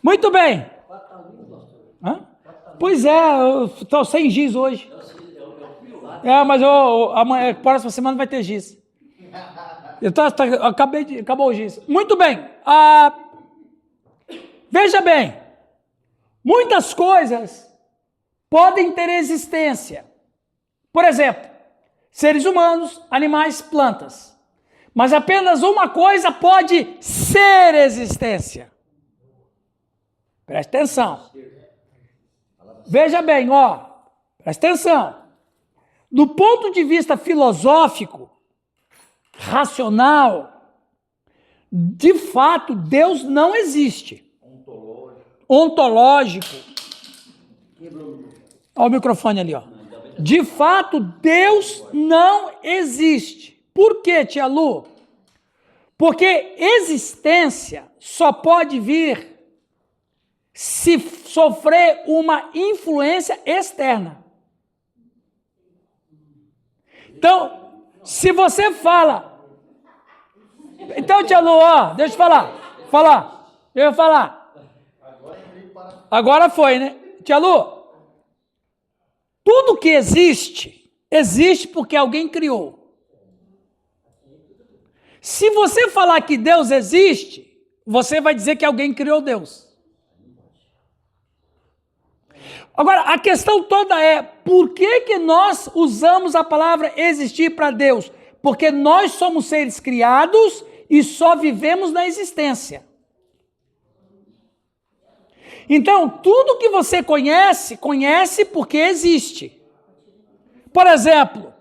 Muito bem. Hã? Pois é, eu estou sem giz hoje. Mas amanhã, próxima semana vai ter giz. Acabou o giz. Muito bem. Veja bem. Muitas coisas podem ter existência. Por exemplo, seres humanos, animais, plantas. Mas apenas uma coisa pode ser existência. Preste atenção. Veja bem, preste atenção. Do ponto de vista filosófico, racional, de fato, Deus não existe. Ontológico. Olha o microfone ali, ó. De fato, Deus não existe. Por quê, tia Lu? Porque existência só pode vir se sofrer uma influência externa. Então, se você fala... Então, tia Lu, deixa eu falar. Eu ia falar. Agora foi, né? Tia Lu, tudo que existe porque alguém criou. Se você falar que Deus existe, você vai dizer que alguém criou Deus. Agora, a questão toda é, por que nós usamos a palavra existir para Deus? Porque nós somos seres criados e só vivemos na existência. Então, tudo que você conhece porque existe. Por exemplo,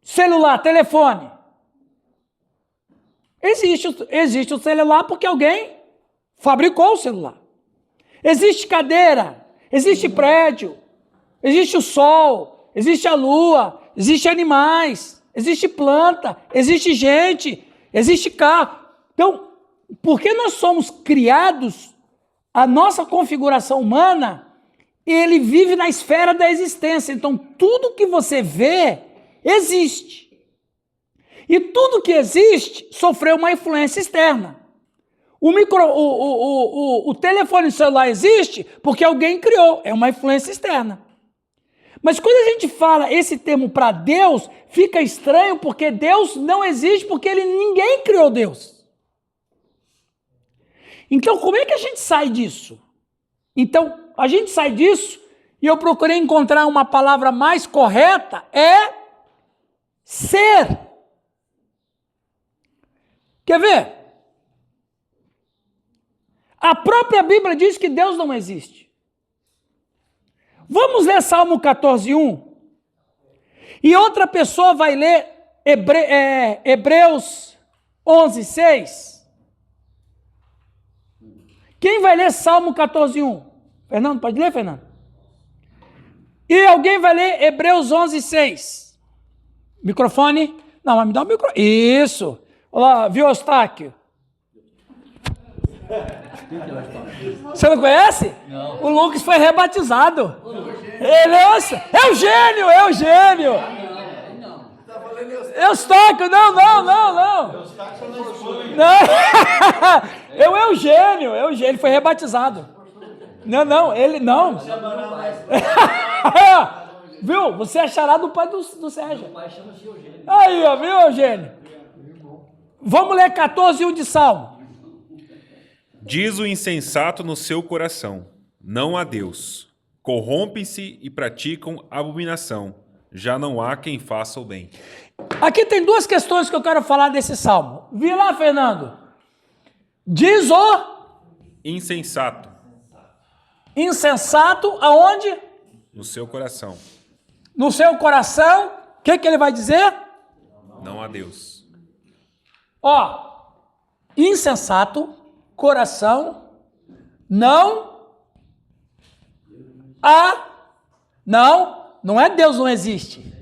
celular, telefone. Existe o celular porque alguém fabricou o celular. Existe cadeira, existe prédio, existe o sol, existe a lua, existe animais, existe planta, existe gente, existe carro. Então, porque nós somos criados, a nossa configuração humana, ele vive na esfera da existência. Então, tudo que você vê, existe. E tudo que existe, sofreu uma influência externa. O telefone celular existe porque alguém criou, é uma influência externa. Mas quando a gente fala esse termo para Deus, fica estranho porque Deus não existe porque ninguém criou Deus. Então, como é que a gente sai disso? Então, a gente sai disso e eu procurei encontrar uma palavra mais correta, é ser. Quer ver? A própria Bíblia diz que Deus não existe. Vamos ler Salmo 14:1. E outra pessoa vai ler Hebreus 11:6. Quem vai ler Salmo 14:1? Fernando, pode ler, Fernando? E alguém vai ler Hebreus 11:6. Microfone? Não, mas me dá o microfone. Isso. Olá, viu, Eustáquio? Você não conhece? Não. O Lucas foi rebatizado. Ele é o gênio. Eustáquio, não. Eu é o gênio. Ele foi rebatizado. Não, ele não. Viu? Você é xará do pai do Sérgio. Aí, ó, viu, Eugênio? Vamos ler 14:1 de Salmo. Diz o insensato no seu coração, não há Deus. Corrompem-se e praticam abominação. Já não há quem faça o bem. Aqui tem duas questões que eu quero falar desse salmo. Vi lá, Fernando. Diz o... Insensato. Insensato aonde? No seu coração. No seu coração. O que ele vai dizer? Não há Deus. Insensato, coração, não é Deus, não existe.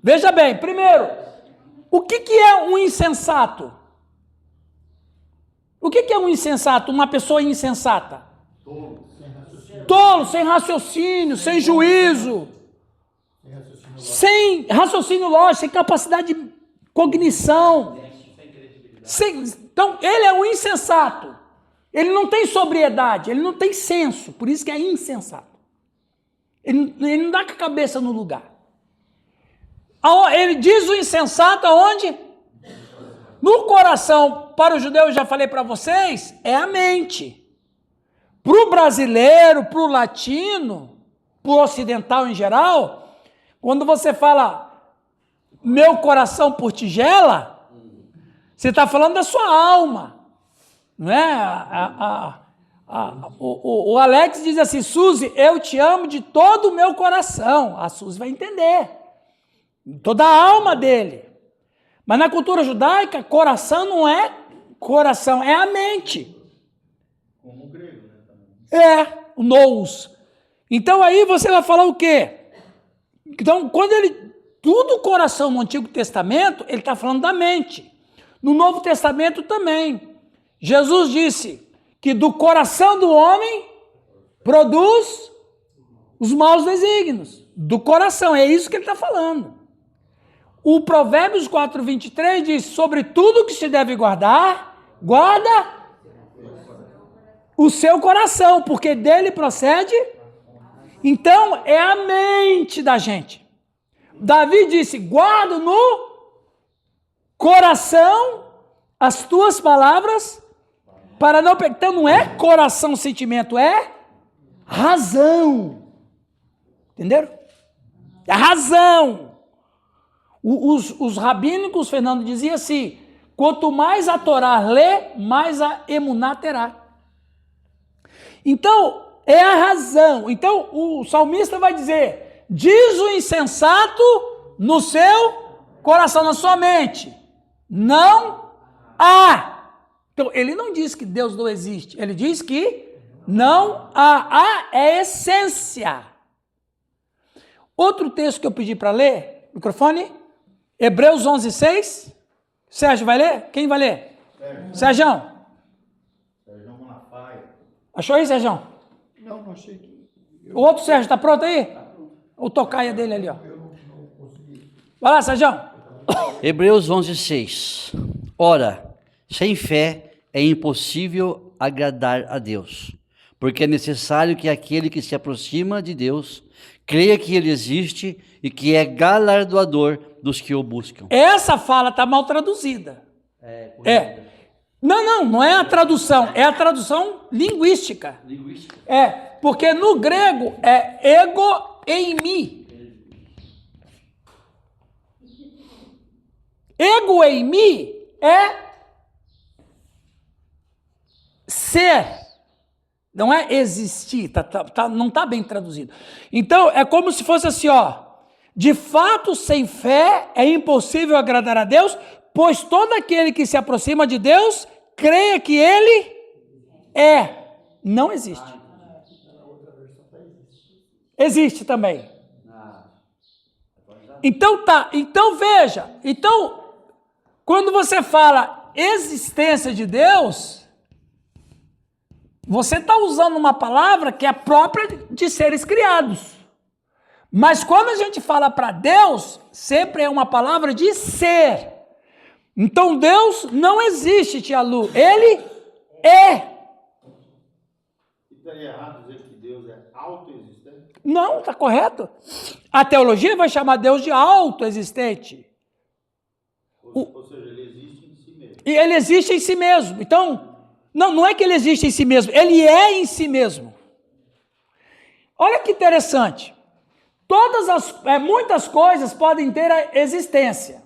Veja bem, primeiro, o que é um insensato? O que é um insensato? Uma pessoa insensata? Tolo, sem raciocínio, sem juízo, sem raciocínio lógico, sem capacidade de cognição. Então, ele é um insensato. Ele não tem sobriedade, ele não tem senso, por isso que é insensato. Ele não dá com a cabeça no lugar. Ele diz o insensato aonde? No coração. Para o judeu, eu já falei para vocês, é a mente. Para o brasileiro, para o latino, para o ocidental em geral, quando você fala meu coração por tigela, você está falando da sua alma. Não é? O Alex diz assim, Suzy, eu te amo de todo o meu coração. A Suzy vai entender. Toda a alma dele. Mas na cultura judaica, coração não é coração, é a mente. Como o grego, né? Também. É, o nous. Então aí você vai falar o quê? Então, quando tudo coração no Antigo Testamento, ele está falando da mente. No Novo Testamento também. Jesus disse que do coração do homem produz os maus desígnios. Do coração, é isso que ele está falando. O Provérbios 4:23 diz, sobre tudo que se deve guardar, guarda o seu coração, porque dele procede. Então, é a mente da gente. Davi disse, guarda no coração as tuas palavras, para não pecar. Então, não é coração, sentimento, é razão. Entenderam? É razão. Os rabínicos, Fernando dizia assim, quanto mais a Torá lê, mais a emuná terá. Então, é a razão. Então, o salmista vai dizer, diz o insensato no seu coração, na sua mente, não há. Então, ele não diz que Deus não existe, ele diz que não há. Há é essência. Outro texto que eu pedi para ler, microfone, Hebreus 11:6. Sérgio vai ler? Quem vai ler? Sérgio. Sérgio Malafaia. Achou aí, Sérgio? Não achei que... O outro Sérgio, tá pronto aí? O tocaia dele ali, ó. Vai lá, Sérgio. Hebreus 11:6. Ora, sem fé é impossível agradar a Deus, porque é necessário que aquele que se aproxima de Deus creia que Ele existe e que é galardoador dos que o buscam. Essa fala está mal traduzida. Não é a tradução, é a tradução linguística. É, porque no grego é ego eimi. Ego eimi é ser, não é existir, não está bem traduzido. Então, é como se fosse assim, ó, de fato, sem fé é impossível agradar a Deus, pois todo aquele que se aproxima de Deus, creia que Ele é. Não existe. Existe também. Então tá, então veja, então, quando você fala existência de Deus, você está usando uma palavra que é própria de seres criados. Mas quando a gente fala para Deus, sempre é uma palavra de ser. Então Deus não existe, tia Lu, Ele é. Estaria errado dizer que Deus é autoexistente? Não, está correto. A teologia vai chamar Deus de autoexistente. Ou seja, ele existe em si mesmo. E Ele existe em si mesmo. Então, não é que Ele existe em si mesmo, Ele é em si mesmo. Olha que interessante. Muitas coisas podem ter a existência,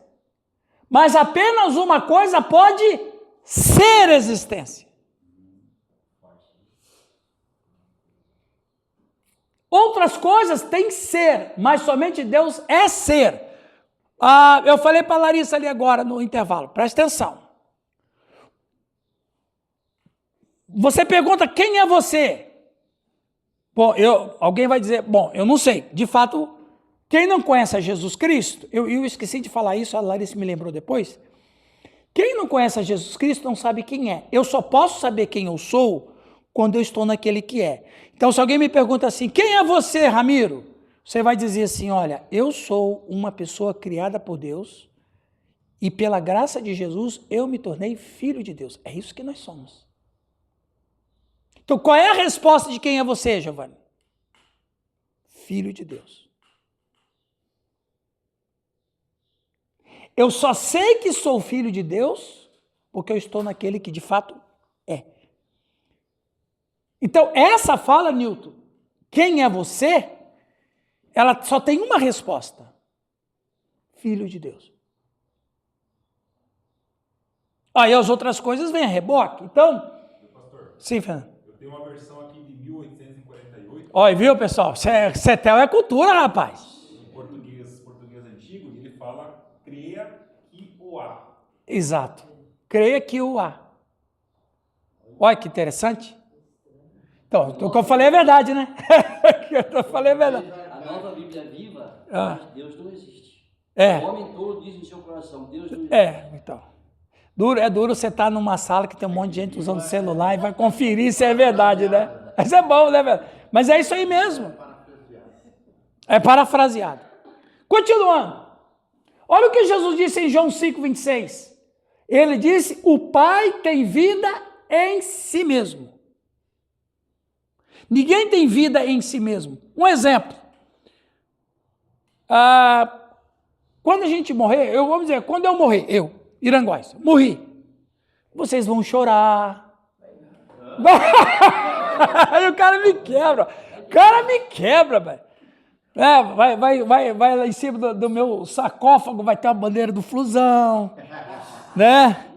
mas apenas uma coisa pode ser existência. Outras coisas têm ser, mas somente Deus é ser. Eu falei para a Larissa ali agora no intervalo, presta atenção. Você pergunta quem é você? Bom, alguém vai dizer, bom, eu não sei. De fato, quem não conhece a Jesus Cristo, eu esqueci de falar isso, a Larissa me lembrou depois. Quem não conhece a Jesus Cristo não sabe quem é. Eu só posso saber quem eu sou quando eu estou naquele que é. Então, se alguém me pergunta assim, quem é você, Ramiro? Você vai dizer assim, olha, eu sou uma pessoa criada por Deus e pela graça de Jesus eu me tornei filho de Deus. É isso que nós somos. Então, qual é a resposta de quem é você, Giovanni? Filho de Deus. Eu só sei que sou filho de Deus porque eu estou naquele que de fato é. Então, essa fala, Newton, quem é você? Ela só tem uma resposta. Filho de Deus. Aí as outras coisas vêm a reboque. Então, Pastor, sim, Fernando. eu tenho uma versão aqui de 1848. Olha, viu, pessoal? Cetel é cultura, rapaz. Em português antigo, ele fala creia que o há. Exato. Creia que o há. Olha que interessante. Então, o que eu falei é verdade, né? O que eu falei é verdade. A nova Bíblia viva, Deus não existe. É. O homem todo diz em seu coração, Deus não existe. Então. É duro você estar numa sala que tem um monte de gente usando celular e vai conferir se é verdade, né? Mas é bom, né, velho? Mas é isso aí mesmo. É parafraseado. Continuando. Olha o que Jesus disse em João 5,26. Ele disse, o Pai tem vida em si mesmo. Ninguém tem vida em si mesmo. Um exemplo. Quando a gente morrer, vamos dizer, quando eu morrer, Iranguais, morri. Vocês vão chorar. Aí o cara me quebra. Velho. Vai lá em cima do meu sarcófago, vai ter uma bandeira do Flusão. Né?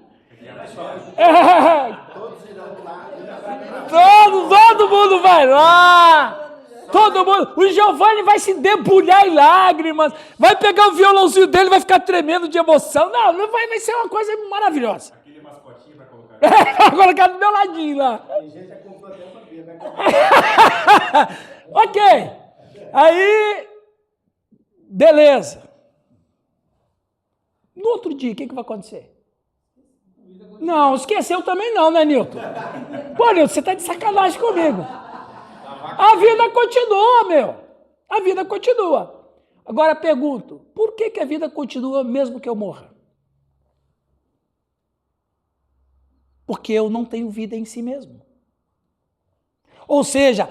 Todo mundo vai lá. Todo mundo. O Giovanni vai se debulhar em lágrimas. Vai pegar o violãozinho dele, vai ficar tremendo de emoção. Não vai ser uma coisa maravilhosa. Aquele mascotinho para colocar. Vai colocar do meu ladinho lá. Tem gente que comprou até pra ver, né? Ok. Aí, beleza. No outro dia, o que vai acontecer? Não, esqueceu também não, né, Nilton? Pô, Nilton, você tá de sacanagem comigo. A vida continua, meu. A vida continua. Agora pergunto, por que a vida continua mesmo que eu morra? Porque eu não tenho vida em si mesmo. Ou seja,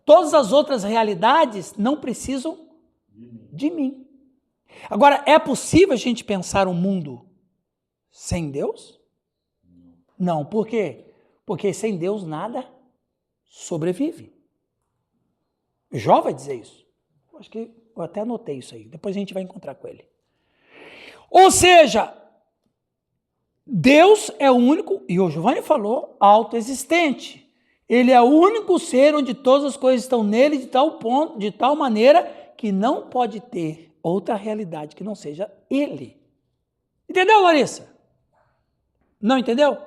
todas as outras realidades não precisam de mim. Agora, é possível a gente pensar um mundo sem Deus? Não, por quê? Porque sem Deus nada sobrevive. Jó vai dizer isso. Acho que eu até anotei isso aí. Depois a gente vai encontrar com ele. Ou seja, Deus é o único, e o Giovanni falou, autoexistente. Ele é o único ser onde todas as coisas estão nele de tal maneira que não pode ter outra realidade que não seja ele. Entendeu, Larissa? Não entendeu?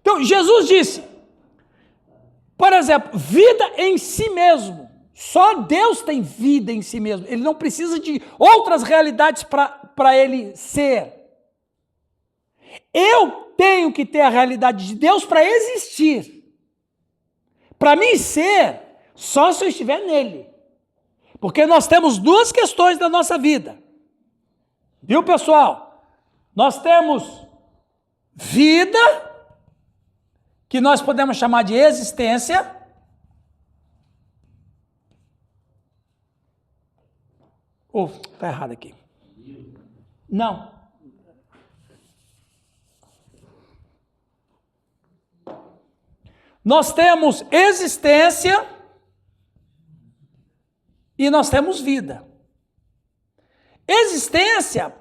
Então, Jesus disse, por exemplo, vida em si mesmo. Só Deus tem vida em si mesmo. Ele não precisa de outras realidades para ele ser. Eu tenho que ter a realidade de Deus para existir. Para mim ser, só se eu estiver nele. Porque nós temos duas questões na nossa vida. Viu, pessoal? Nós temos vida, que nós podemos chamar de existência. Está errado aqui. Não. Nós temos existência e nós temos vida. Existência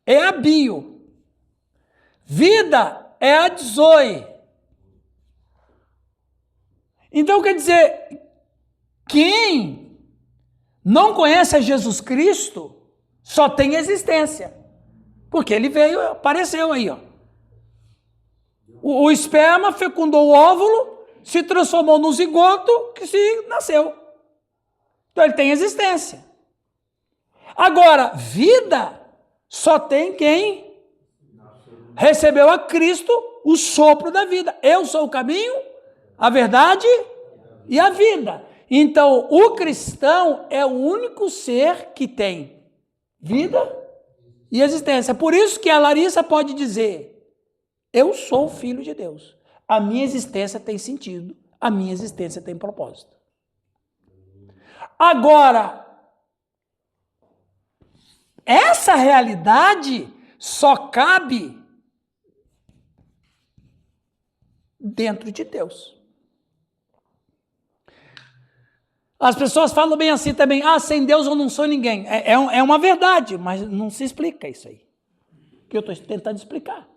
é a bio. Vida é a zoe. Então, quer dizer, quem não conhece a Jesus Cristo só tem existência. Porque ele veio, apareceu aí, ó. O esperma fecundou o óvulo, se transformou no zigoto que se nasceu. Então ele tem existência. Agora, vida só tem quem recebeu a Cristo o sopro da vida. Eu sou o caminho, a verdade e a vida. Então, o cristão é o único ser que tem vida e existência. Por isso que a Larissa pode dizer, eu sou filho de Deus. A minha existência tem sentido. a minha existência tem propósito. Agora, essa realidade só cabe dentro de Deus. As pessoas falam bem assim também, sem Deus eu não sou ninguém. É uma verdade, mas não se explica isso aí. Que eu estou tentando explicar.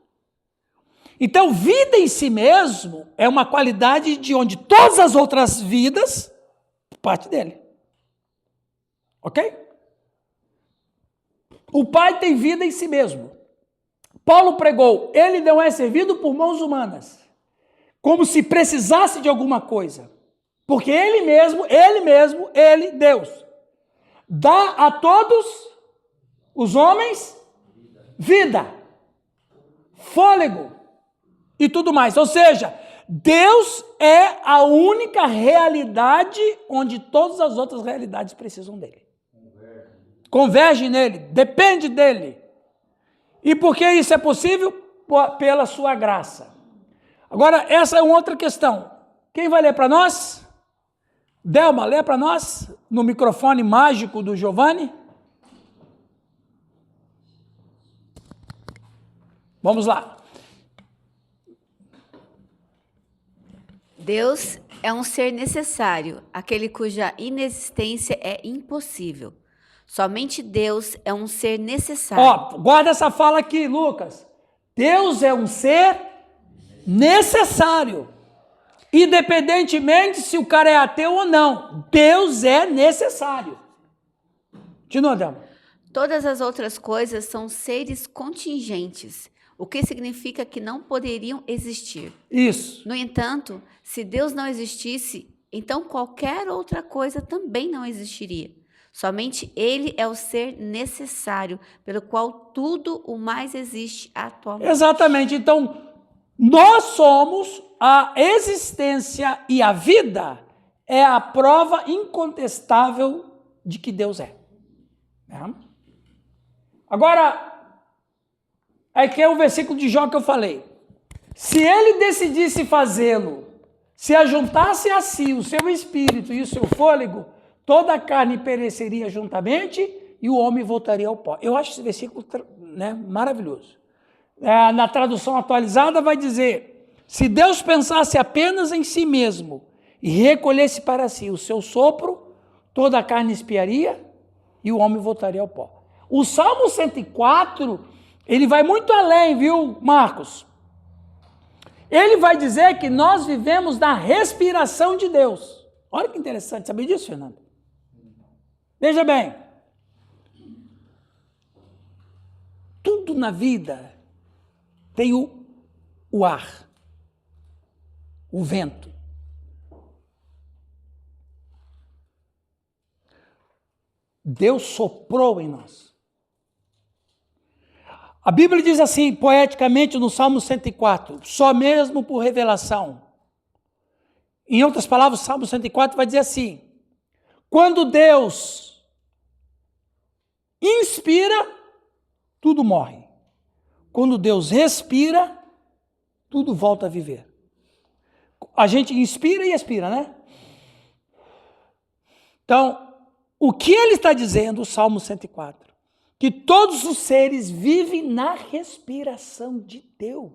Então, vida em si mesmo é uma qualidade de onde todas as outras vidas parte dele. Ok? O Pai tem vida em si mesmo. Paulo pregou, ele não é servido por mãos humanas, como se precisasse de alguma coisa. Porque ele, Deus, dá a todos os homens vida, fôlego e tudo mais. Ou seja, Deus é a única realidade onde todas as outras realidades precisam dele. Convergem nele, depende dele. E por que isso é possível? Pela sua graça. Agora, essa é uma outra questão. Quem vai ler para nós? Delma, lê para nós, no microfone mágico do Giovanni. Vamos lá. Deus é um ser necessário, aquele cuja inexistência é impossível. Somente Deus é um ser necessário. Guarda essa fala aqui, Lucas. Deus é um ser necessário. Independentemente se o cara é ateu ou não. Deus é necessário. Continua, Delma. Todas as outras coisas são seres contingentes, o que significa que não poderiam existir. Isso. No entanto, se Deus não existisse, então qualquer outra coisa também não existiria. Somente Ele é o ser necessário, pelo qual tudo o mais existe atualmente. Exatamente. Então, nós somos a existência e a vida é a prova incontestável de que Deus é. Agora, aqui é o versículo de Jó que eu falei. Se ele decidisse fazê-lo, se ajuntasse a si o seu espírito e o seu fôlego, toda a carne pereceria juntamente e o homem voltaria ao pó. Eu acho esse versículo maravilhoso. Na tradução atualizada vai dizer, se Deus pensasse apenas em si mesmo e recolhesse para si o seu sopro, toda a carne expiaria e o homem voltaria ao pó. O Salmo 104, ele vai muito além, viu, Marcos? Ele vai dizer que nós vivemos da respiração de Deus. Olha que interessante, sabia disso, Fernando? Veja bem, tudo na vida tem o ar, o vento. Deus soprou em nós. A Bíblia diz assim, poeticamente, no Salmo 104, só mesmo por revelação. Em outras palavras, o Salmo 104 vai dizer assim, quando Deus inspira, tudo morre. Quando Deus respira, tudo volta a viver. A gente inspira e expira, né? Então, o que ele está dizendo, o Salmo 104? Que todos os seres vivem na respiração de Deus.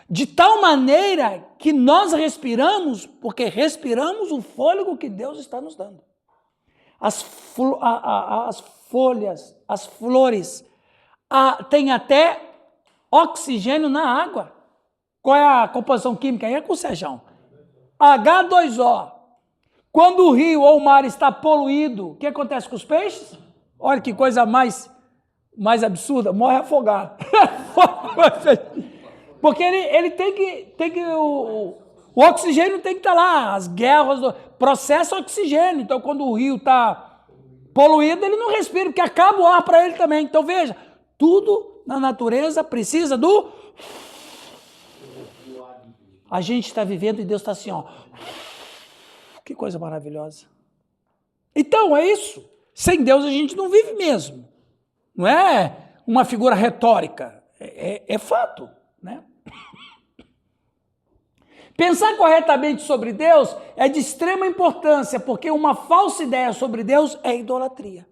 De tal maneira que nós respiramos, porque respiramos o fôlego que Deus está nos dando. As folhas, as flores, tem até oxigênio na água. Qual é a composição química? Aí é com o Sejão. H2O. Quando o rio ou o mar está poluído, o que acontece com os peixes? Olha que coisa mais absurda, morre afogado. Porque ele tem que o oxigênio tem que estar lá, as guerras, processa oxigênio. Então, quando o rio está poluído, ele não respira, porque acaba o ar para ele também. Então, veja, tudo na natureza precisa do... A gente está vivendo e Deus está assim, ó. Que coisa maravilhosa. Então, é isso. Sem Deus a gente não vive mesmo. Não é uma figura retórica. É fato, né? Pensar corretamente sobre Deus é de extrema importância, porque uma falsa ideia sobre Deus é idolatria.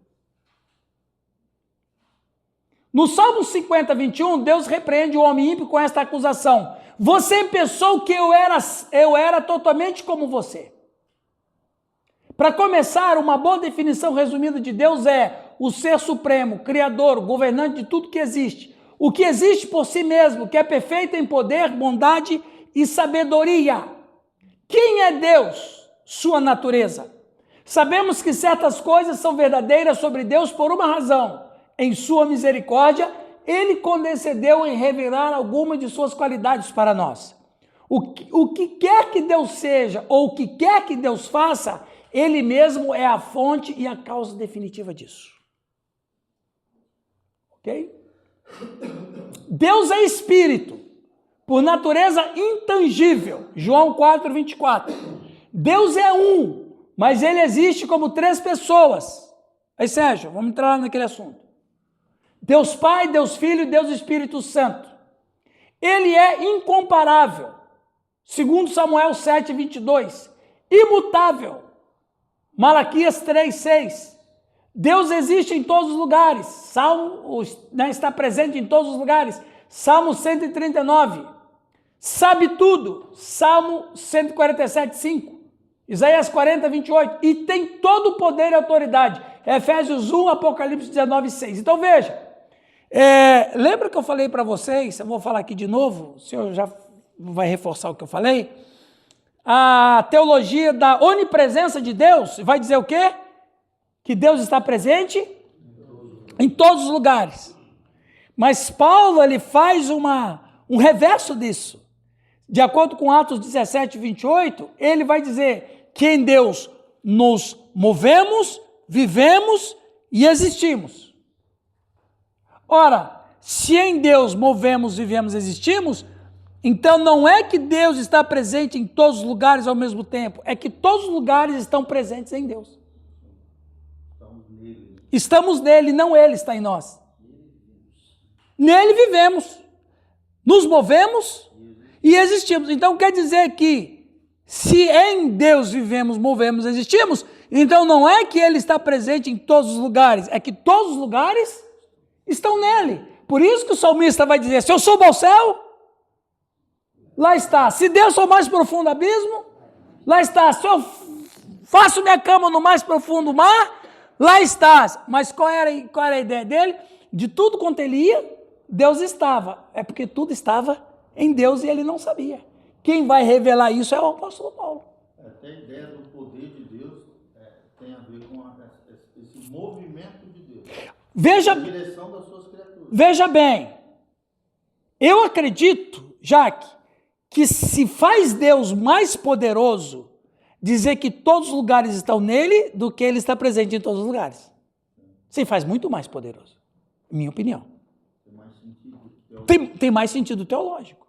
No Salmo 50, 21, Deus repreende o homem ímpio com esta acusação: você pensou que eu era totalmente como você. Para começar, uma boa definição resumida de Deus é o ser supremo, criador, governante de tudo que existe. O que existe por si mesmo, que é perfeito em poder, bondade e sabedoria. Quem é Deus? Sua natureza. Sabemos que certas coisas são verdadeiras sobre Deus por uma razão. Em sua misericórdia, ele condescendeu em revelar algumas de suas qualidades para nós. O que quer que Deus seja, ou o que quer que Deus faça, ele mesmo é a fonte e a causa definitiva disso. Ok? Deus é espírito, por natureza intangível. João 4, 24. Deus é um, mas ele existe como 3 pessoas. Aí, Sérgio, vamos entrar naquele assunto. Deus Pai, Deus Filho e Deus Espírito Santo. Ele é incomparável. Segundo Samuel 7, 22. Imutável. Malaquias 3, 6. Deus existe em todos os lugares. Está presente em todos os lugares. Salmo 139. Sabe tudo. Salmo 147, 5. Isaías 40, 28. E tem todo o poder e autoridade. Efésios 1, Apocalipse 19, 6. Então veja. Lembra que eu falei para vocês, eu vou falar aqui de novo, o senhor já vai reforçar o que eu falei, a teologia da onipresença de Deus vai dizer o quê? Que Deus está presente em todos os lugares. Mas Paulo, ele faz um reverso disso. De acordo com Atos 17, 28, ele vai dizer que em Deus nos movemos, vivemos e existimos. Ora, se em Deus movemos, vivemos, existimos, então não é que Deus está presente em todos os lugares ao mesmo tempo, é que todos os lugares estão presentes em Deus. Estamos nele, não ele está em nós. Nele vivemos, nos movemos e existimos. Então quer dizer que se em Deus vivemos, movemos, existimos, então não é que ele está presente em todos os lugares, é que todos os lugares estão nele. Por isso que o salmista vai dizer: se eu subo ao céu, lá está. Se desço ao mais profundo abismo, lá está. Se eu faço minha cama no mais profundo mar, lá está. Mas qual era a ideia dele? De tudo quanto ele ia, Deus estava. É porque tudo estava em Deus e ele não sabia. Quem vai revelar isso é o apóstolo Paulo. Até a ideia do poder de Deus tem a ver com esse movimento de Deus. Veja, na direção das suas criaturas. Veja bem, eu acredito, Jaque, que se faz Deus mais poderoso dizer que todos os lugares estão nele do que ele está presente em todos os lugares. Se faz muito mais poderoso, minha opinião. Tem mais sentido teológico.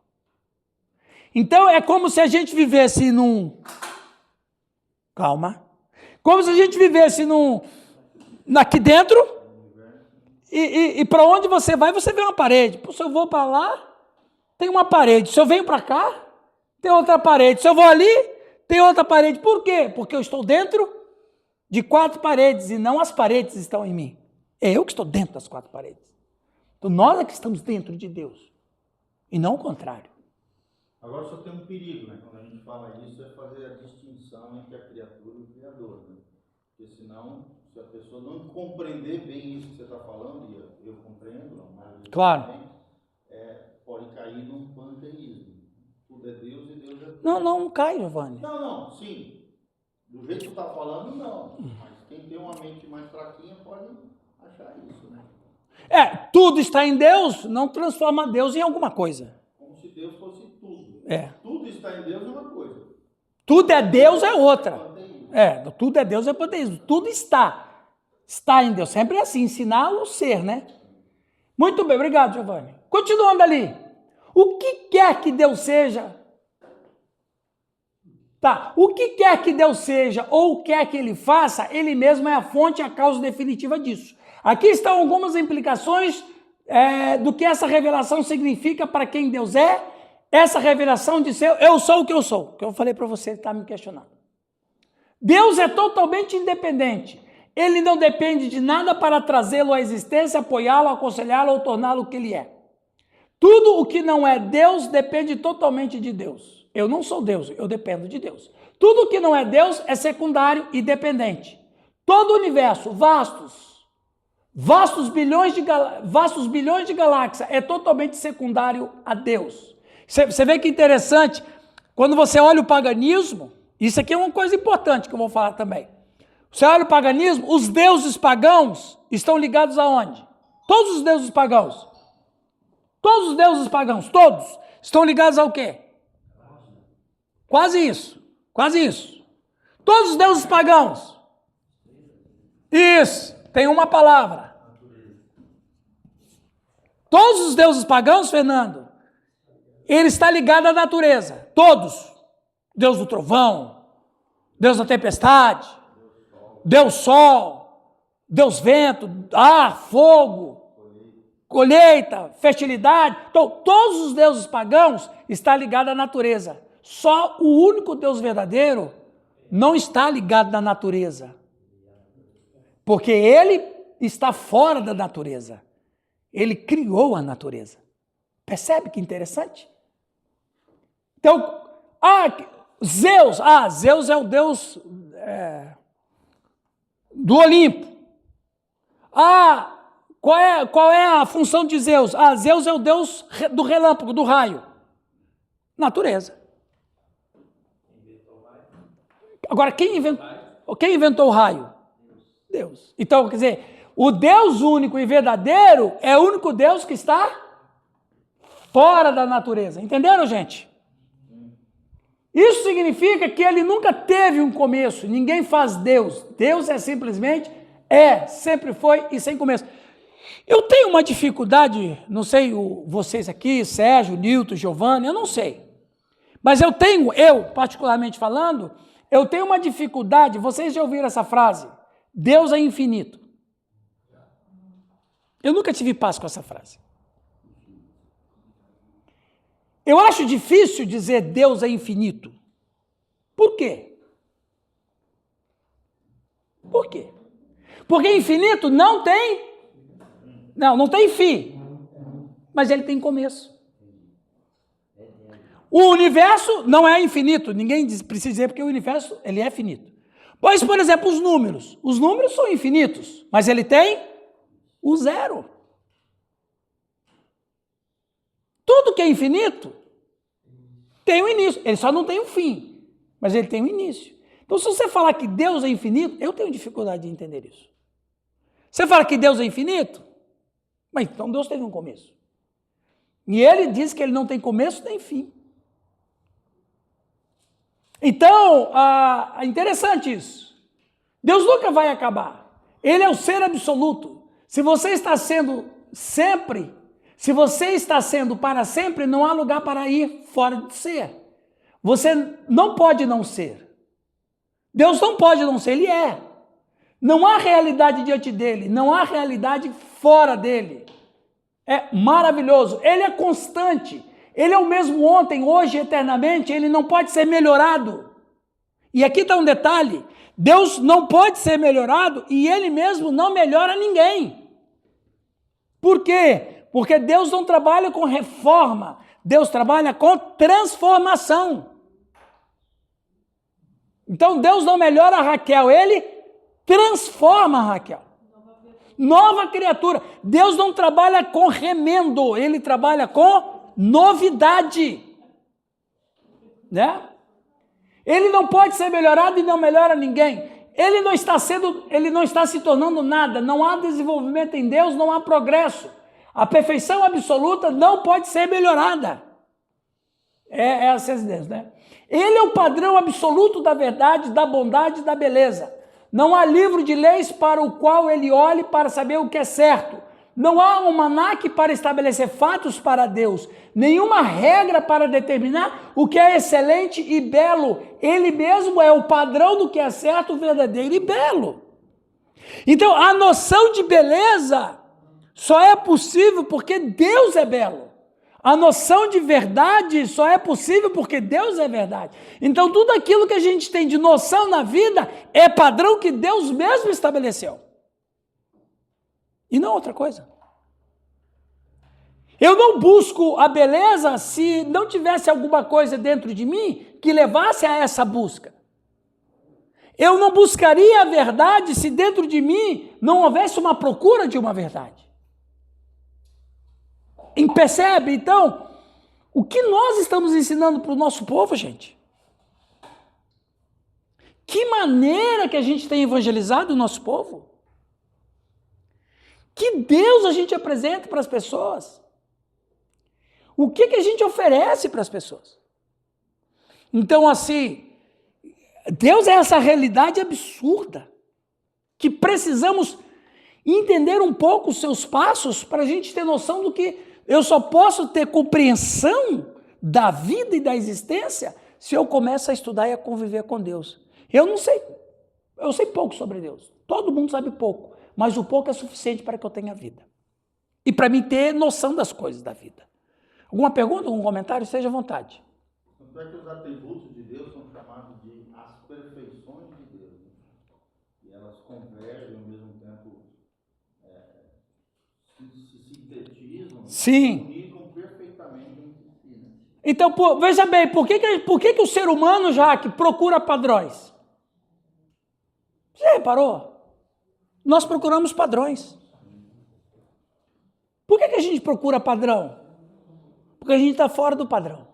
Então é como se a gente vivesse como se a gente vivesse aqui dentro. E para onde você vai, você vê uma parede. Se eu vou para lá, tem uma parede. Se eu venho para cá, tem outra parede. Se eu vou ali, tem outra parede. Por quê? Porque eu estou dentro de 4 paredes e não as paredes estão em mim. É eu que estou dentro das 4 paredes. Então nós é que estamos dentro de Deus e não o contrário. Agora só tem um perigo, né? Quando a gente fala isso, é fazer a distinção entre a criatura e o Criador, né? Porque senão, se a pessoa não compreender bem isso que você está falando, e eu compreendo, mas claro, também, pode cair num panteísmo. Tudo é Deus e Deus é tudo. Não cai, Giovanni. Não, sim. Do jeito que tu está falando, não. Mas quem tem uma mente mais fraquinha pode achar isso, né? Tudo está em Deus, não transforma Deus em alguma coisa. Como se Deus fosse tudo. Tudo está em Deus é uma coisa. Tudo é Deus é outra. Tudo é Deus é panteísmo. Tudo está em Deus. Sempre é assim, ensinar o ser, né? Muito bem, obrigado, Giovanni. Continuando ali. O que quer que Deus seja? O que quer que Deus seja ou quer que ele faça, ele mesmo é a fonte e a causa definitiva disso. Aqui estão algumas implicações do que essa revelação significa para quem Deus é essa revelação de ser, eu sou o que eu sou, que eu falei para você, está me questionando. Deus é totalmente independente. Ele não depende de nada para trazê-lo à existência, apoiá-lo, aconselhá-lo ou torná-lo o que ele é. Tudo o que não é Deus depende totalmente de Deus. Eu não sou Deus, eu dependo de Deus. Tudo o que não é Deus é secundário e dependente. Todo o universo, vastos bilhões de galáxias, é totalmente secundário a Deus. Você vê que interessante, quando você olha o paganismo, isso aqui é uma coisa importante que eu vou falar também. Você olha o paganismo, os deuses pagãos estão ligados aonde? Todos os deuses pagãos. Todos os deuses pagãos, todos, estão ligados ao quê? Quase isso, quase isso. Todos os deuses pagãos. Isso, tem uma palavra. Todos os deuses pagãos, Fernando, ele está ligado à natureza. Todos. Deus do trovão, Deus da tempestade, Deus sol, Deus vento, ar, fogo, colheita, fertilidade. Então, todos os deuses pagãos estão ligados à natureza. Só o único Deus verdadeiro não está ligado à natureza. Porque ele está fora da natureza. Ele criou a natureza. Percebe que interessante? Então, Zeus é o Deus do Olimpo. Qual é a função de Zeus? Zeus é o Deus do relâmpago, do raio. Natureza. Agora, quem inventou o raio? Deus. Então, quer dizer, o Deus único e verdadeiro é o único Deus que está fora da natureza. Entenderam, gente? Isso significa que ele nunca teve um começo. Ninguém faz Deus. Deus é simplesmente sempre foi e sem começo. Eu tenho uma dificuldade, não sei vocês aqui, Sérgio, Nilton, Giovanni, eu não sei. Mas eu particularmente falando, eu tenho uma dificuldade, vocês já ouviram essa frase? Deus é infinito. Eu nunca tive paz com essa frase. Eu acho difícil dizer Deus é infinito. Por quê? Por quê? Porque infinito não tem fim, mas ele tem começo. O universo não é infinito, ninguém precisa dizer porque o universo ele é finito. Pois, por exemplo, os números são infinitos, mas ele tem o zero. Tudo que é infinito tem um início, ele só não tem um fim, mas ele tem um início. Então, se você falar que Deus é infinito, eu tenho dificuldade de entender isso. Você fala que Deus é infinito, mas então Deus teve um começo. E ele diz que ele não tem começo nem fim. Então, é interessante isso. Deus nunca vai acabar. Ele é o ser absoluto. Se você está sendo sempre, se você está sendo para sempre, não há lugar para ir fora de ser. Você não pode não ser. Deus não pode não ser, ele é. Não há realidade diante dele, não há realidade fora dele. É maravilhoso, ele é constante. Ele é o mesmo ontem, hoje, eternamente, ele não pode ser melhorado. E aqui está um detalhe, Deus não pode ser melhorado e ele mesmo não melhora ninguém. Por quê? Porque Deus não trabalha com reforma, Deus trabalha com transformação. Então Deus não melhora a Raquel, ele transforma a Raquel. Nova criatura. Deus não trabalha com remendo, ele trabalha com novidade. Né? Ele não pode ser melhorado e não melhora ninguém. Ele não está se tornando nada. Não há desenvolvimento em Deus, não há progresso. A perfeição absoluta não pode ser melhorada. É essa Deus, né? Ele é o padrão absoluto da verdade, da bondade e da beleza. Não há livro de leis para o qual ele olhe para saber o que é certo. Não há almanaque para estabelecer fatos para Deus. Nenhuma regra para determinar o que é excelente e belo. Ele mesmo é o padrão do que é certo, verdadeiro e belo. Então, a noção de beleza só é possível porque Deus é belo. A noção de verdade só é possível porque Deus é verdade. Então, tudo aquilo que a gente tem de noção na vida é padrão que Deus mesmo estabeleceu. E não outra coisa. Eu não busco a beleza se não tivesse alguma coisa dentro de mim que levasse a essa busca. Eu não buscaria a verdade se dentro de mim não houvesse uma procura de uma verdade. E percebe, então, o que nós estamos ensinando para o nosso povo, gente? Que maneira que a gente tem evangelizado o nosso povo? Que Deus a gente apresenta para as pessoas? O que a gente oferece para as pessoas? Então, assim, Deus é essa realidade absurda, que precisamos entender um pouco os seus passos para a gente ter noção do que eu só posso ter compreensão da vida e da existência se eu começo a estudar e a conviver com Deus. Eu não sei, eu sei pouco sobre Deus. Todo mundo sabe pouco, mas o pouco é suficiente para que eu tenha vida. E para mim ter noção das coisas da vida. Alguma pergunta, algum comentário? Seja à vontade. Tanto é que os atributos de Deus são chamados de as perfeições de Deus. E elas convergem ao mesmo tempo, se sintetizam, Sim. comunicam perfeitamente entre si. Né? Então, veja bem, por que o ser humano, Jaque, procura padrões? Você reparou? Nós procuramos padrões. Por que a gente procura padrão? Porque a gente está fora do padrão.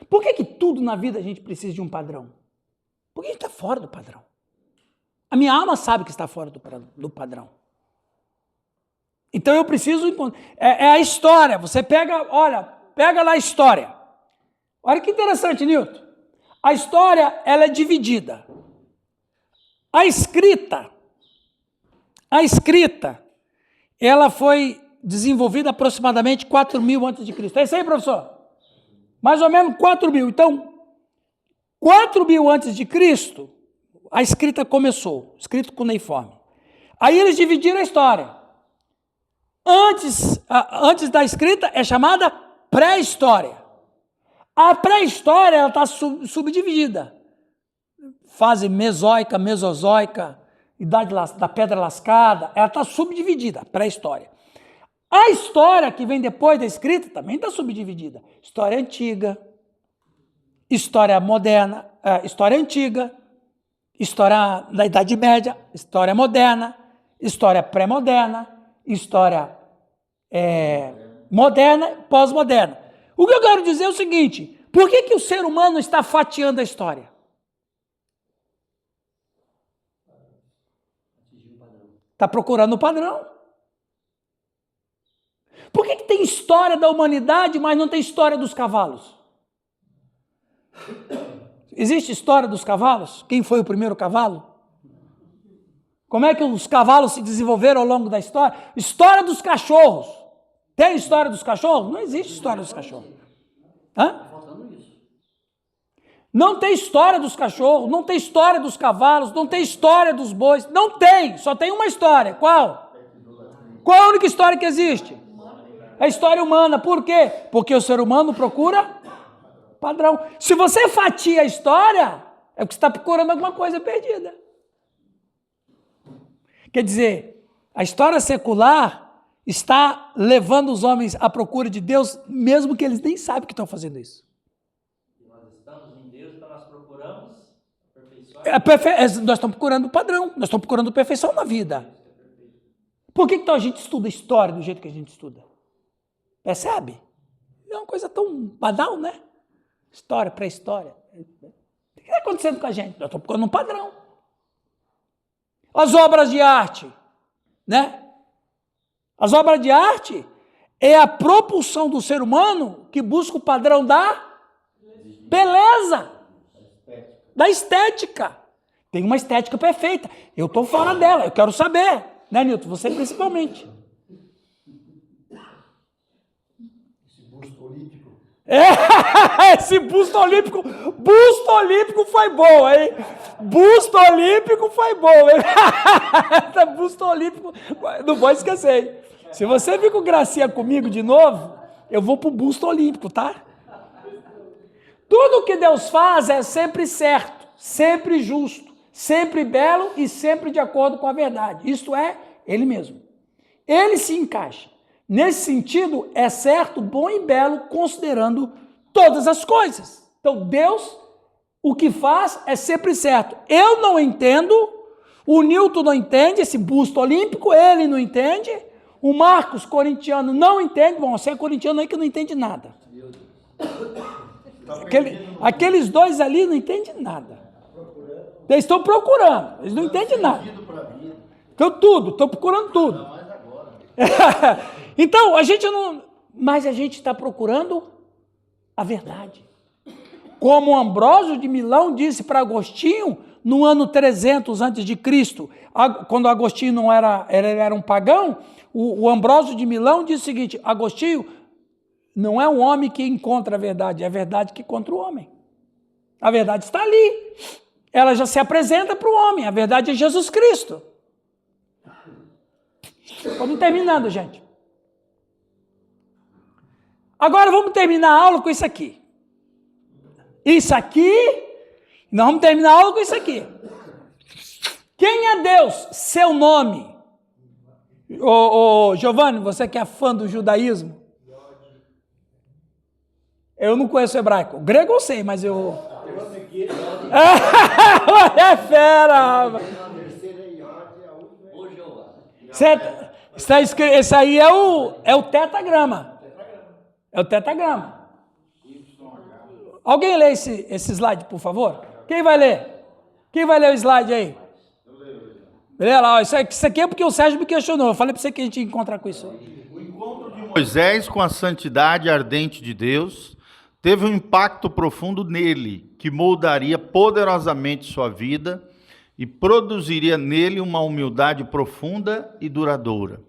Por que tudo na vida a gente precisa de um padrão? Porque a gente está fora do padrão. A minha alma sabe que está fora do padrão. Então eu preciso encontrar. É a história. Você pega lá a história. Olha que interessante, Nilton. A história, ela é dividida. A escrita, ela foi desenvolvida aproximadamente 4.000 a.C. É isso aí, professor? Mais ou menos 4.000. Então, 4.000 a.C., a escrita começou, escrito cuneiforme. Aí eles dividiram a história. Antes da escrita é chamada pré-história. A pré-história ela está subdividida. Fase mesoica, mesozoica, idade da pedra lascada, ela está subdividida, pré-história. A história que vem depois da escrita também está subdividida. História antiga, história moderna, história antiga, história da Idade Média, história moderna, história pré-moderna, história moderna e pós-moderna. O que eu quero dizer é o seguinte, por que o ser humano está fatiando a história? Está procurando o padrão. Por que tem história da humanidade, mas não tem história dos cavalos? Existe história dos cavalos? Quem foi o primeiro cavalo? Como é que os cavalos se desenvolveram ao longo da história? História dos cachorros. Tem história dos cachorros? Não existe história dos cachorros. Hã? Não tem história dos cachorros, não tem história dos cavalos, não tem história dos bois. Não tem, só tem uma história. Qual? Qual é a única história que existe? A história humana. Por quê? Porque o ser humano procura padrão. Se você fatia a história, é porque você está procurando alguma coisa perdida. Quer dizer, a história secular está levando os homens à procura de Deus, mesmo que eles nem sabem que estão fazendo isso. Nós estamos em Deus, então nós procuramos a perfeição. Nós estamos procurando padrão, nós estamos procurando perfeição na vida. Por que então a gente estuda história do jeito que a gente estuda? Percebe? É uma coisa tão banal, né? História, pré-história. O que está acontecendo com a gente? Nós estamos procurando um padrão. As obras de arte, né? As obras de arte é a propulsão do ser humano que busca o padrão da beleza, da estética. Tem uma estética perfeita. Eu estou fora dela, eu quero saber. Né, Nilton? Você principalmente. Esse busto olímpico Esse busto olímpico foi bom, hein? Busto olímpico foi bom, hein? Busto olímpico, não vou esquecer, hein? Se você vir com gracinha comigo de novo, eu vou pro busto olímpico, tá? Tudo que Deus faz é sempre certo, sempre justo, sempre belo e sempre de acordo com a verdade. Isto é, Ele mesmo. Ele se encaixa. Nesse sentido, é certo, bom e belo, considerando todas as coisas. Então, Deus, o que faz é sempre certo. Eu não entendo, o Newton não entende, esse busto olímpico, ele não entende, o Marcos, corintiano, não entende. Bom, você é corintiano aí que não entende nada. Aqueles dois ali não entendem nada. Eles estão procurando, eles não entendem nada. Estão procurando tudo. Então, a gente não... Mas a gente está procurando a verdade. Como Ambrósio de Milão disse para Agostinho, no ano 300 a.C., quando Agostinho não era, ele era um pagão, o Ambrósio de Milão disse o seguinte: Agostinho, não é o homem que encontra a verdade, é a verdade que encontra o homem. A verdade está ali. Ela já se apresenta para o homem. A verdade é Jesus Cristo. Estamos terminando, gente. Agora vamos terminar a aula com isso aqui. Isso aqui, nós vamos terminar a aula com isso aqui. Quem é Deus? Seu nome. Giovanni, você que é fã do judaísmo? Eu não conheço hebraico. Grego eu sei, mas eu... É fera! Esse aí é o tetagrama. É o tetagrama. Alguém lê esse slide, por favor? Quem vai ler? Quem vai ler o slide aí? Lê lá, isso aqui é porque o Sérgio me questionou. Eu falei para você que a gente ia encontrar com isso. O encontro de Moisés com a santidade ardente de Deus teve um impacto profundo nele, que moldaria poderosamente sua vida e produziria nele uma humildade profunda e duradoura.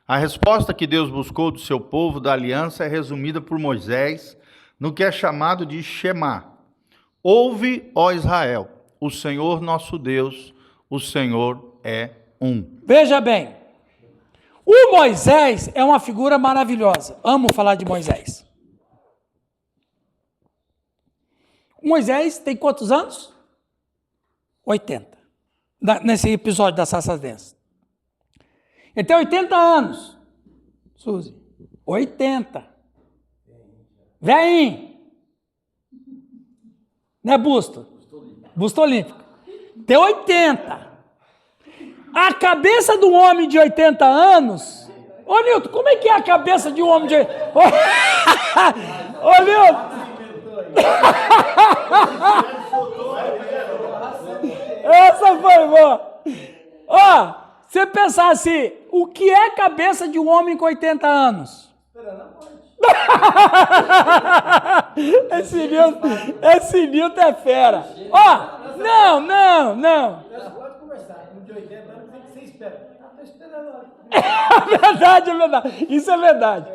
A resposta que Deus buscou do seu povo da aliança é resumida por Moisés no que é chamado de Shema. Ouve, ó Israel, o Senhor nosso Deus, o Senhor é um. Veja bem, o Moisés é uma figura maravilhosa. Amo falar de Moisés. Moisés tem quantos anos? 80. Nesse episódio da Sarça Densa. Ele tem 80 anos. Suzy. 80. Veinho. Não é busto? Busto olímpico. Tem 80. A cabeça do homem de 80 anos... Ô, Nilton, como é que é a cabeça de um homem de... Ô, Nilton... Essa foi boa. Ó, você pensar assim, o que é a cabeça de um homem com 80 anos? Esse Nilton é fera. Ó, não. Pode conversar. Um de 80 anos, o que você espera? Estou esperando. É verdade. Isso é verdade.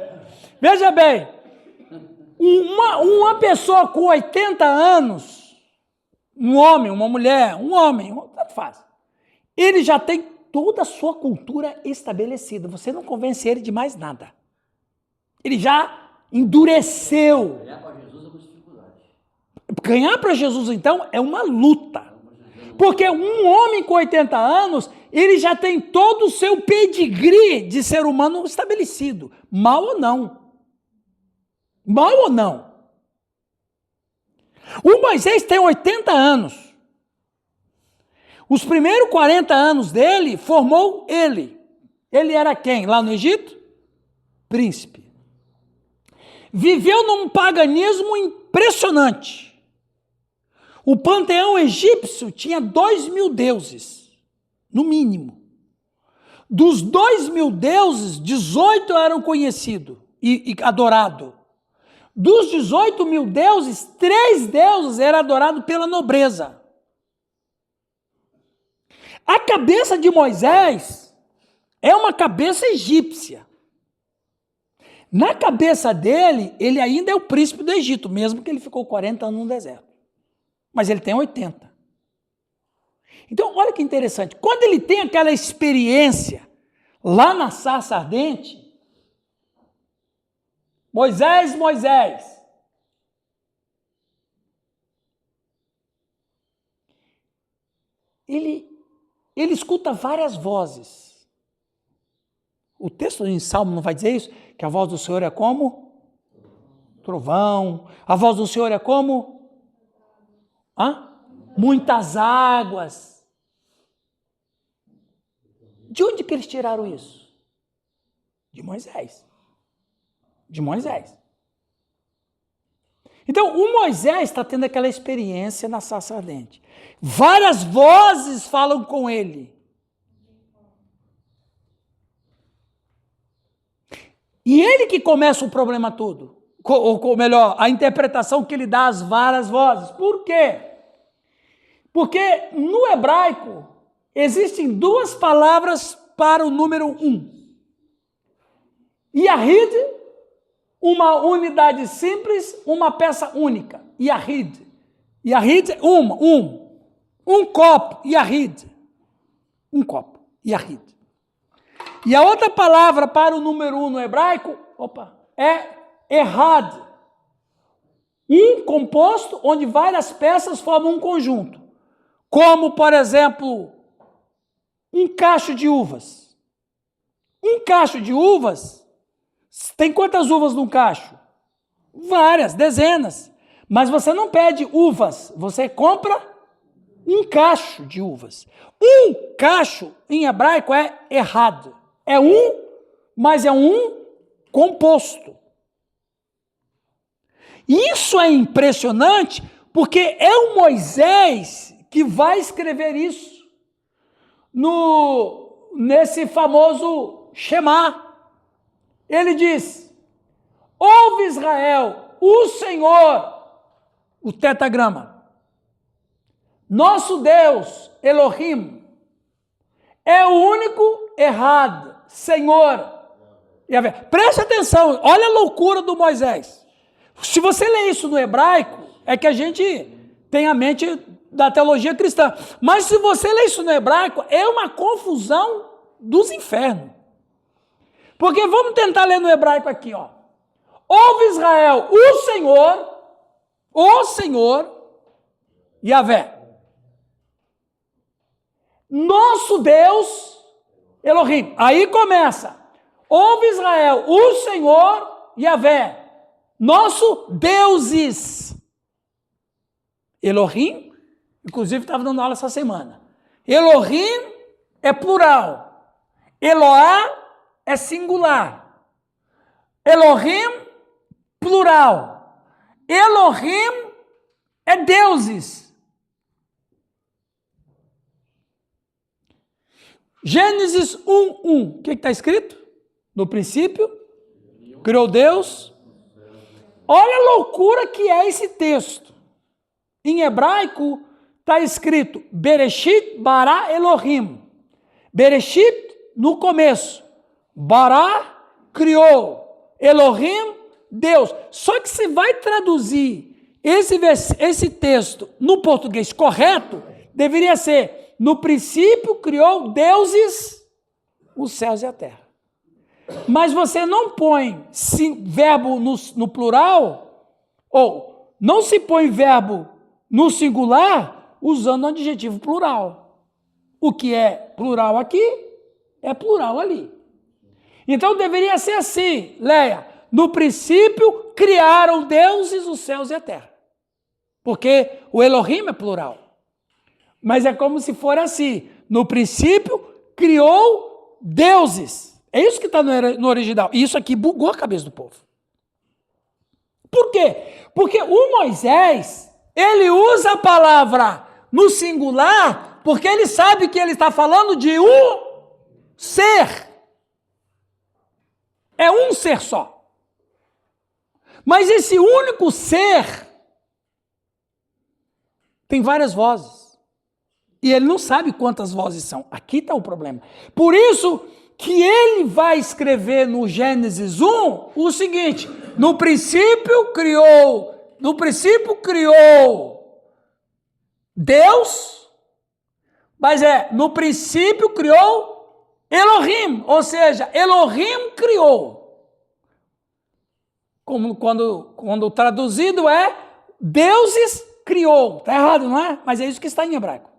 Veja bem, uma pessoa com 80 anos, um homem, uma mulher, tanto faz, ele já tem toda a sua cultura estabelecida. Você não convence ele de mais nada. Ele já endureceu. Ganhar para Jesus é uma dificuldade. Ganhar para Jesus, então, é uma luta. Porque um homem com 80 anos, ele já tem todo o seu pedigree de ser humano estabelecido. Mal ou não. O Moisés tem 80 anos. Os primeiros 40 anos dele formou ele. Ele era quem lá no Egito? Príncipe. Viveu num paganismo impressionante. O panteão egípcio tinha 2.000 deuses, no mínimo. Dos 2.000 deuses, 18 eram conhecidos e adorados. Dos 18.000 deuses, 3 deuses eram adorados pela nobreza. A cabeça de Moisés é uma cabeça egípcia. Na cabeça dele, ele ainda é o príncipe do Egito, mesmo que ele ficou 40 anos no deserto. Mas ele tem 80. Então, olha que interessante. Quando ele tem aquela experiência lá na sarça ardente, Moisés, Moisés, ele escuta várias vozes. O texto em Salmo não vai dizer isso? Que a voz do Senhor é como? Trovão. A voz do Senhor é como? Muitas águas. De onde que eles tiraram isso? De Moisés. De Moisés. Então, o Moisés está tendo aquela experiência na sarça ardente. Várias vozes falam com ele. E ele que começa o problema todo. Ou melhor, a interpretação que ele dá às várias vozes. Por quê? Porque no hebraico existem duas palavras para o número 1. Yahid, uma unidade simples, uma peça única. Yahid. Yahid, um copo, Yahid. Um copo, Yahid. E a outra palavra para o número 1 no hebraico, é Errad. Um composto onde várias peças formam um conjunto. Como, por exemplo, um cacho de uvas. Um cacho de uvas, tem quantas uvas num cacho? Várias, dezenas. Mas você não pede uvas, você compra um cacho de uvas. Um cacho, em hebraico, é errado. É um, mas é um composto. Isso é impressionante, porque é o Moisés que vai escrever isso nesse famoso Shema. Ele diz: ouve Israel, o Senhor, o tetagrama, nosso Deus, Elohim, é o único errado, Senhor. Preste atenção, olha a loucura do Moisés. Se você lê isso no hebraico, é que a gente tem a mente da teologia cristã. Mas se você lê isso no hebraico, é uma confusão dos infernos. Porque vamos tentar ler no hebraico aqui, ó. Ouve Israel, o Senhor, Yahvé. Nosso Deus, Elohim. Aí começa. Ouve Israel, o Senhor, Yahvé. Nosso deuses. Elohim, inclusive estava dando aula essa semana. Elohim é plural. Eloá é singular. Elohim, plural. Elohim é deuses. Gênesis 1:1. O que está escrito? No princípio, criou Deus. Olha a loucura que é esse texto. Em hebraico está escrito Bereshit bara Elohim. Bereshit no começo. Bara criou. Elohim, Deus. Só que se vai traduzir esse texto no português correto, deveria ser: no princípio criou deuses os céus e a terra. Mas você não põe verbo no plural, ou não se põe verbo no singular usando o adjetivo plural. O que é plural aqui é plural ali. Então deveria ser assim, Leia: no princípio criaram deuses os céus e a terra. Porque o Elohim é plural. Mas é como se for assim: no princípio criou deuses. É isso que está no original. E isso aqui bugou a cabeça do povo. Por quê? Porque o Moisés, ele usa a palavra no singular, porque ele sabe que ele está falando de um ser. É um ser só. Mas esse único ser tem várias vozes. E ele não sabe quantas vozes são. Aqui está o problema. Por isso que ele vai escrever no Gênesis 1 o seguinte: no princípio criou Deus, mas no princípio criou Elohim, ou seja, Elohim criou. Como quando traduzido deuses criou. Está errado, não é? Mas é isso que está em hebraico.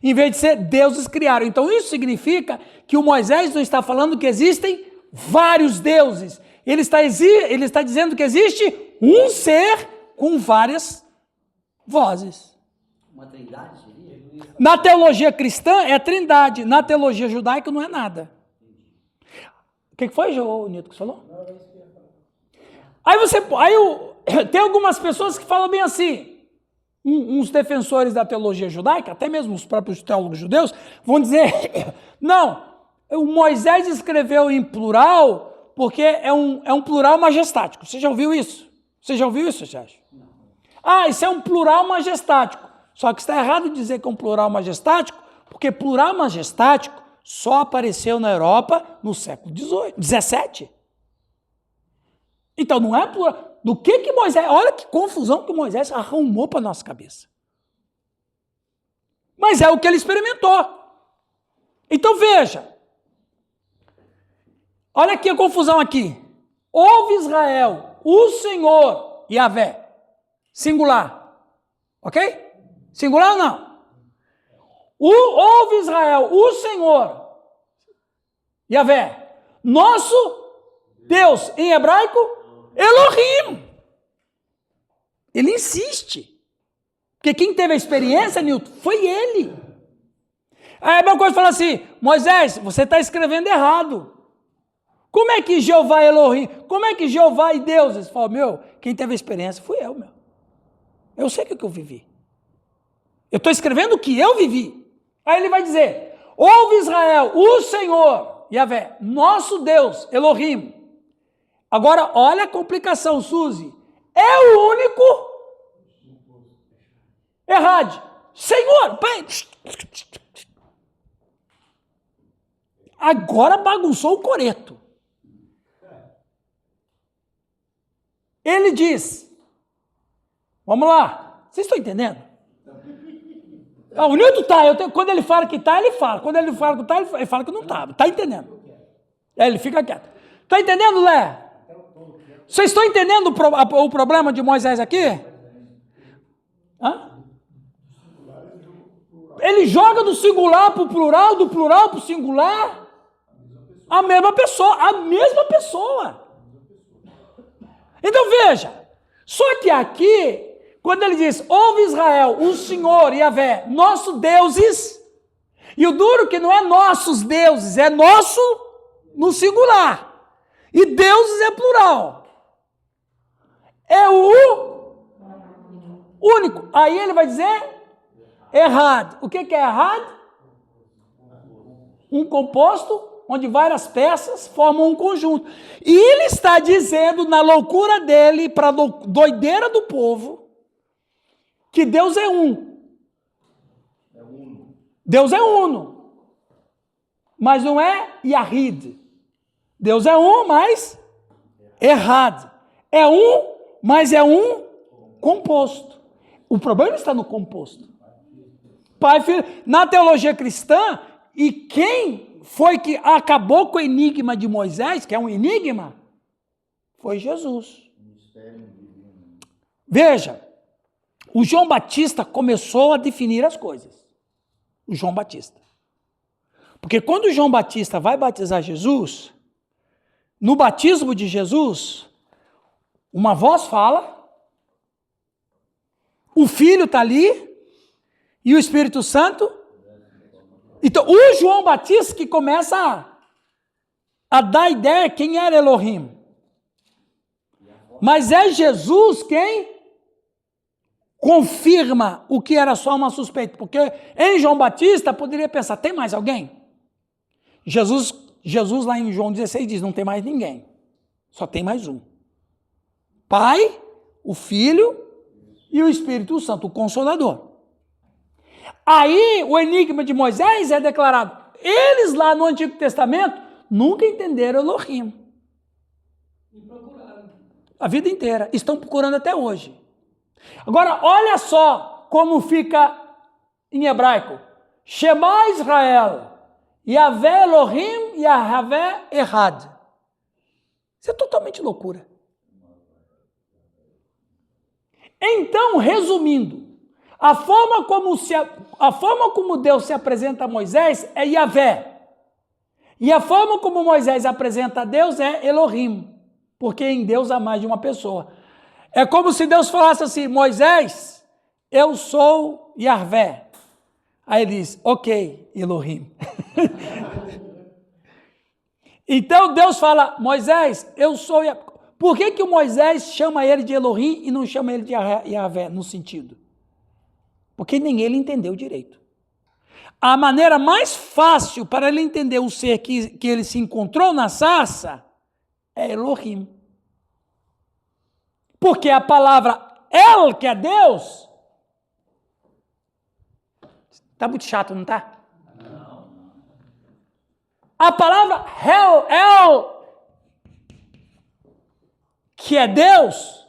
Em vez de ser deuses criaram. Então isso significa que o Moisés não está falando que existem vários deuses. Ele está dizendo que existe um ser com várias vozes. Uma trindade seria? Na teologia cristã é trindade, na teologia judaica não é nada. O que foi, Nilton, que você falou? Tem algumas pessoas que falam bem assim, uns defensores da teologia judaica, até mesmo os próprios teólogos judeus, vão dizer, não, o Moisés escreveu em plural porque é um plural majestático. Você já ouviu isso? Sérgio? Isso é um plural majestático. Só que está errado dizer que é um plural majestático, porque plural majestático só apareceu na Europa no século XVII. Então não é plural. Do que Moisés... Olha que confusão que Moisés arrumou para a nossa cabeça. Mas é o que ele experimentou. Então veja. Olha aqui a confusão aqui. Ouve Israel, o Senhor, Yahvé. Singular. Ok? Singular ou não? Ouve Israel, o Senhor, Yahvé. Nosso Deus, em hebraico, Elohim. Ele insiste. Porque quem teve a experiência, Nilton, foi ele. Aí a mesma coisa fala assim, Moisés, você está escrevendo errado. Como é que Jeová é Elohim? Como é que Jeová e deuses? Fala, quem teve a experiência fui eu, Eu sei o que eu vivi. Eu estou escrevendo o que eu vivi. Aí ele vai dizer, ouve Israel, o Senhor, Yahvé, nosso Deus, Elohim. Agora, olha a complicação, Suzy. É o único errado. Senhor, agora bagunçou o coreto. Ele diz, vamos lá, vocês estão entendendo? O Nilton está, quando ele fala que está, ele fala. Quando ele fala que está, ele fala que não está. Está entendendo? Ele fica quieto. Está entendendo, Lé? Vocês estão entendendo o problema de Moisés aqui? Hã? Ele joga do singular para o plural, do plural para o singular. A mesma pessoa. Então veja, só que aqui, quando ele diz, ouve Israel, o Senhor, Yahvé, nossos deuses, e o duro que não é nossos deuses, é nosso no singular, e deuses é plural. É o único. Aí ele vai dizer errado. O que é errado? Um composto onde várias peças formam um conjunto. E ele está dizendo, na loucura dele, para a doideira do povo, que Deus é um. Deus é uno. Mas não é Yahid. Deus é um, mas errado. É um, mas é um composto. O problema está no composto. Pai, filho, na teologia cristã, e quem foi que acabou com o enigma de Moisés, que é um enigma, foi Jesus. Veja, o João Batista começou a definir as coisas. O João Batista. Porque quando o João Batista vai batizar Jesus, no batismo de Jesus, uma voz fala, o Filho está ali, e o Espírito Santo. Então, o João Batista que começa a dar ideia quem era Elohim. Mas é Jesus quem confirma o que era só uma suspeita. Porque em João Batista poderia pensar, tem mais alguém? Jesus lá em João 16 diz, não tem mais ninguém. Só tem mais um. Pai, o Filho e o Espírito Santo, o Consolador. Aí o enigma de Moisés é declarado, eles lá no Antigo Testamento nunca entenderam Elohim. E procuraram. A vida inteira. Estão procurando até hoje. Agora, olha só como fica em hebraico. Shema Israel, Yahvé Elohim, Yahvé Errad. Isso é totalmente loucura. Então, resumindo, a forma como Deus se apresenta a Moisés é Yahvé. E a forma como Moisés apresenta a Deus é Elohim. Porque em Deus há mais de uma pessoa. É como se Deus falasse assim, Moisés, eu sou Yahvé. Aí ele diz, ok, Elohim. Então Deus fala, Moisés, eu sou Yahvé. Por que o Moisés chama ele de Elohim e não chama ele de Yahvé, no sentido? Porque nem ele entendeu direito. A maneira mais fácil para ele entender o ser que ele se encontrou na sarça é Elohim. Porque a palavra El, que é Deus, tá muito chato, não tá? A palavra El, que é Deus,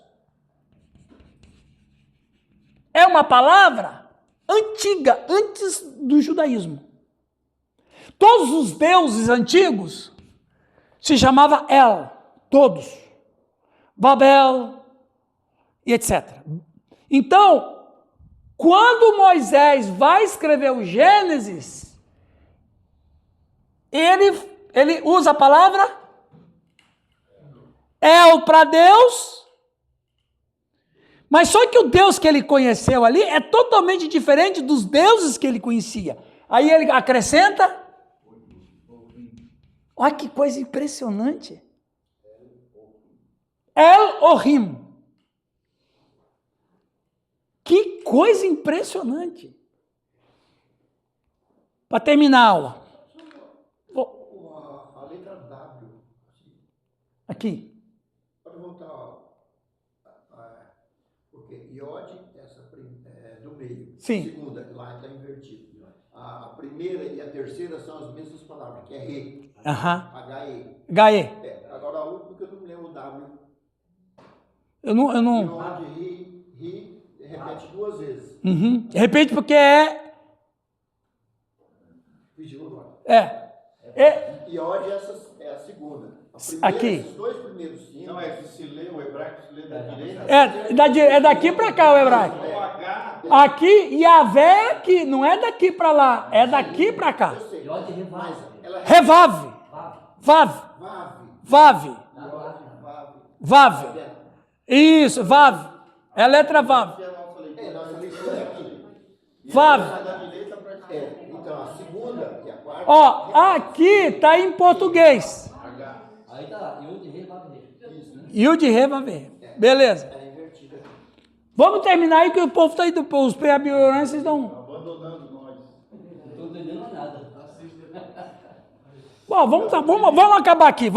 é uma palavra antiga, antes do judaísmo. Todos os deuses antigos se chamavam El, todos. Babel e etc. Então, quando Moisés vai escrever o Gênesis, ele usa a palavra El para Deus, mas só que o Deus que ele conheceu ali é totalmente diferente dos deuses que ele conhecia. Aí ele acrescenta, olha que coisa impressionante. Elohim. Que coisa impressionante. Para terminar a aula. A letra W. Aqui. Pode voltar. Porque Iod, essa do meio. Sim. A segunda, lá está invertido. A primeira e a terceira são as mesmas palavras, que é Re. Aham. H-E. Gaê. Agora a última que eu não me lembro o W. Eu não. Iod, Ri, repete duas vezes. Uhum. Repete porque é. Fugiu agora. Iod, essa é a segunda. A primeira, Aqui. esses dois primeiros símbolos. Não, é que se lê o hebraico, se lê da direita. É daqui para cá o hebraico. Aqui, Yahvé aqui, não é daqui para lá, é daqui para cá. Yod Revav. Revav. Vav. Vav. Vav. Isso, Vav. É a letra Vav. Nossa leitura é aqui. Vav. Da direita para então, a segunda e a quarta. Ó, aqui está em português. Aí tá lá, Yod Revav. Yud Revav. Beleza. Vamos terminar aí que o povo está indo, os pré-abiorantes estão... Abandonando nós. Não tô entendendo nada. Bom, vamos acabar aqui,